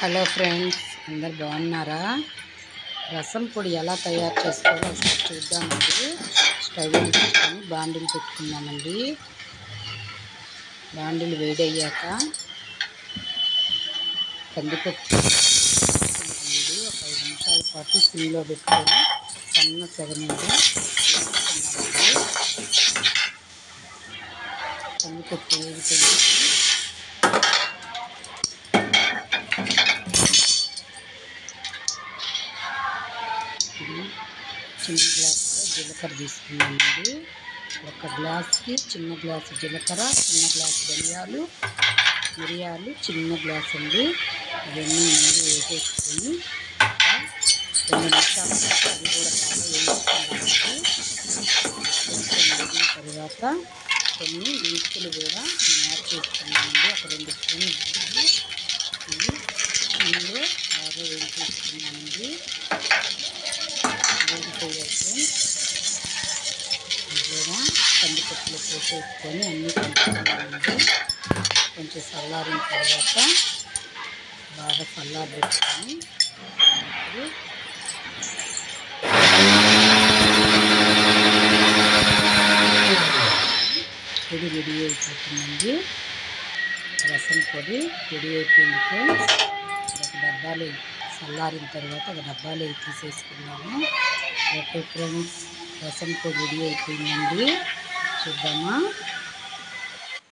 Hello friends, అందరు బాగున్నారా? రసం పొడి ఎలా తయారు చేసుకోవాలో ఒకసారి చూద్దామండి. స్టవ్ వెలిగించుకొని బాండిల్ పెట్టుకున్నామండి. బాండిల్ వేడయ్యాక కందిపప్పు వేసుకున్నామండి. ఒక 5 నిమిషాల పాటు సిమ్లో పెట్టుకొని సన్న సెగ మీద వేసుకున్నామండి. కందిపప్పు వేసుకొని చిన్న గ్లాసులో జీలకర్ర తీసుకున్నామండి. ఒక గ్లాస్కి చిన్న గ్లాసు జీలకర్ర, చిన్న గ్లాసు మిరియాలు చిన్న గ్లాస్ అండి. ఇవన్నీ నీళ్ళు వేసేసుకొని 2 నిమిషాల పాటు అది కూడా బాగా వేసుకున్నామండి. వేగిన తర్వాత కొన్ని మెంతులు కూడా యాడ్ చేసుకున్నామండి. ఒక 2 స్పూన్లు ఇవి ఇందులో బాగా వేయించుకున్నామండి. వేగిపోయాక ఇందులో కందిపప్పులో పోసేసుకొని అన్నీ కలుపుకున్నామండి. కొంచెం చల్లారిన తర్వాత బాగా చల్లారబెట్టుకొని పొడి రెడీ అయిపోతుందండి. రసం పొడి రెడీ అయిపోయింది ఫ్రెండ్స్. ఒక డబ్బాలో చల్లారిన తర్వాత ఒక డబ్బాలో తీసేసుకున్నాము. ఓకే ఫ్రెండ్స్, రసం పొడి రెడీ అయిపోయిందండి. చూద్దామా?